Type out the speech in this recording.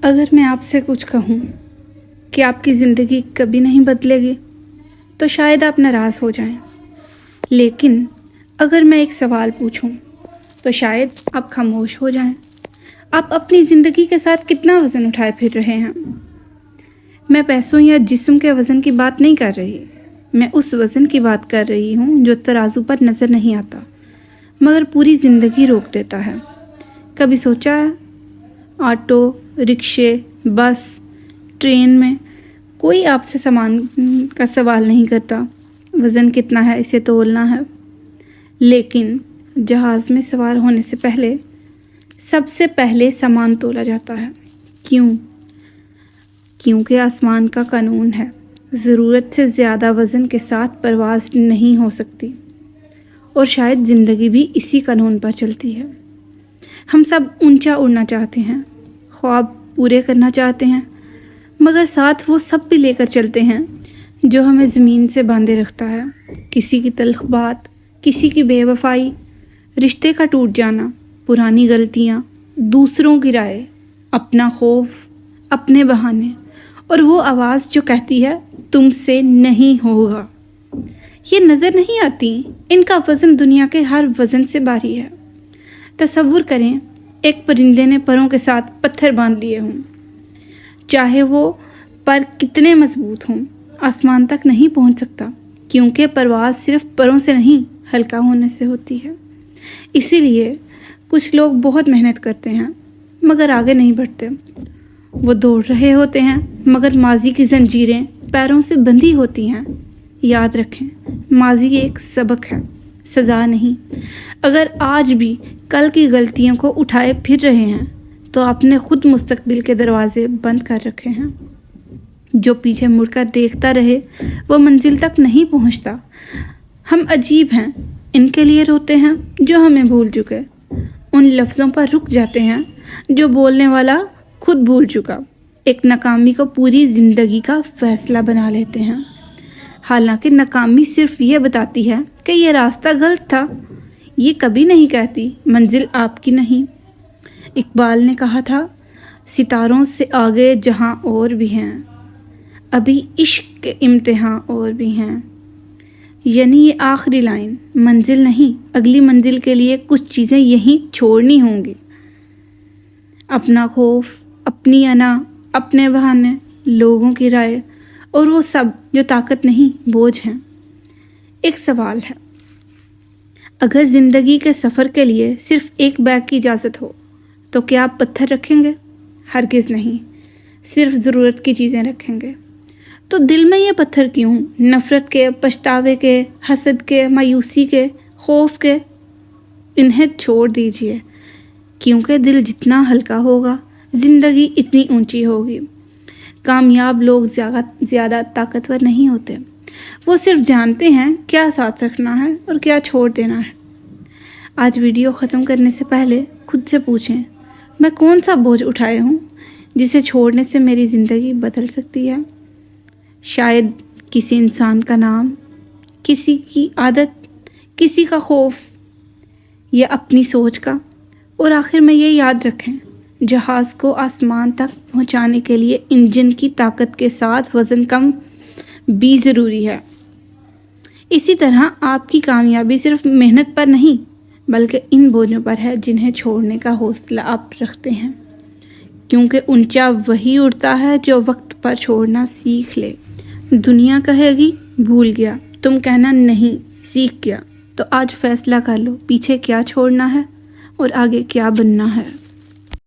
اگر میں آپ سے کچھ کہوں کہ آپ کی زندگی کبھی نہیں بدلے گی تو شاید آپ ناراض ہو جائیں، لیکن اگر میں ایک سوال پوچھوں تو شاید آپ خاموش ہو جائیں۔ آپ اپنی زندگی کے ساتھ کتنا وزن اٹھائے پھر رہے ہیں؟ میں پیسوں یا جسم کے وزن کی بات نہیں کر رہی، میں اس وزن کی بات کر رہی ہوں جو ترازو پر نظر نہیں آتا مگر پوری زندگی روک دیتا ہے۔ کبھی سوچا ہے آٹو، رکشے، بس، ٹرین میں کوئی آپ سے سامان کا سوال نہیں کرتا، وزن کتنا ہے اسے تولنا ہے، لیکن جہاز میں سوار ہونے سے پہلے سب سے پہلے سامان تولا جاتا ہے۔ کیونکہ آسمان کا قانون ہے، ضرورت سے زیادہ وزن کے ساتھ پرواز نہیں ہو سکتی، اور شاید زندگی بھی اسی قانون پر چلتی ہے۔ ہم سب اونچا اڑنا چاہتے ہیں، خواب پورے کرنا چاہتے ہیں، مگر ساتھ وہ سب بھی لے کر چلتے ہیں جو ہمیں زمین سے باندھے رکھتا ہے۔ کسی کی تلخ بات، کسی کی بے وفائی، رشتے کا ٹوٹ جانا، پرانی غلطیاں، دوسروں کی رائے، اپنا خوف، اپنے بہانے، اور وہ آواز جو کہتی ہے تم سے نہیں ہوگا۔ یہ نظر نہیں آتی، ان کا وزن دنیا کے ہر وزن سے بھاری ہے۔ تصور کریں ایک پرندے نے پروں کے ساتھ پتھر باندھ لیے ہوں، چاہے وہ پر کتنے مضبوط ہوں، آسمان تک نہیں پہنچ سکتا، کیونکہ پرواز صرف پروں سے نہیں ہلکا ہونے سے ہوتی ہے۔ اسی لیے کچھ لوگ بہت محنت کرتے ہیں مگر آگے نہیں بڑھتے۔ وہ دوڑ رہے ہوتے ہیں مگر ماضی کی زنجیریں پیروں سے بندھی ہوتی ہیں۔ یاد رکھیں، ماضی ایک سبق ہے، سزا نہیں۔ اگر آج بھی کل کی غلطیوں کو اٹھائے پھر رہے ہیں تو آپ نے خود مستقبل کے دروازے بند کر رکھے ہیں۔ جو پیچھے مڑ کر دیکھتا رہے وہ منزل تک نہیں پہنچتا۔ ہم عجیب ہیں، ان کے لیے روتے ہیں جو ہمیں بھول چکے، ان لفظوں پر رک جاتے ہیں جو بولنے والا خود بھول چکا، ایک ناکامی کو پوری زندگی کا فیصلہ بنا لیتے ہیں، حالانکہ ناکامی صرف یہ بتاتی ہے کہ یہ راستہ غلط تھا۔ یہ کبھی نہیں کہتی منزل آپ کی نہیں۔ اقبال نے کہا تھا، ستاروں سے آگے جہاں اور بھی ہیں، ابھی عشق کے امتحان اور بھی ہیں۔ یعنی یہ آخری لائن منزل نہیں، اگلی منزل کے لیے کچھ چیزیں یہیں چھوڑنی ہوں گی۔ اپنا خوف، اپنی انا، اپنے بہانے، لوگوں کی رائے، اور وہ سب جو طاقت نہیں بوجھ ہیں۔ ایک سوال ہے، اگر زندگی کے سفر کے لیے صرف ایک بیگ کی اجازت ہو تو کیا آپ پتھر رکھیں گے؟ ہرگز نہیں، صرف ضرورت کی چیزیں رکھیں گے۔ تو دل میں یہ پتھر کیوں؟ نفرت کے، پچھتاوے کے، حسد کے، مایوسی کے، خوف کے؟ انہیں چھوڑ دیجئے، کیونکہ دل جتنا ہلکا ہوگا زندگی اتنی اونچی ہوگی۔ کامیاب لوگ زیادہ طاقتور نہیں ہوتے، وہ صرف جانتے ہیں کیا ساتھ رکھنا ہے اور کیا چھوڑ دینا ہے۔ آج ویڈیو ختم کرنے سے پہلے خود سے پوچھیں، میں کون سا بوجھ اٹھائے ہوں جسے چھوڑنے سے میری زندگی بدل سکتی ہے؟ شاید کسی انسان کا نام، کسی کی عادت، کسی کا خوف، یا اپنی سوچ کا۔ اور آخر میں یہ یاد رکھیں، جہاز کو آسمان تک پہنچانے کے لیے انجن کی طاقت کے ساتھ وزن کم بھی ضروری ہے۔ اسی طرح آپ کی کامیابی صرف محنت پر نہیں بلکہ ان بوجھوں پر ہے جنہیں چھوڑنے کا حوصلہ آپ رکھتے ہیں، کیونکہ اونچا وہی اڑتا ہے جو وقت پر چھوڑنا سیکھ لے۔ دنیا کہے گی بھول گیا، تم کہنا نہیں سیکھ گیا۔ تو آج فیصلہ کر لو، پیچھے کیا چھوڑنا ہے اور آگے کیا بننا ہے۔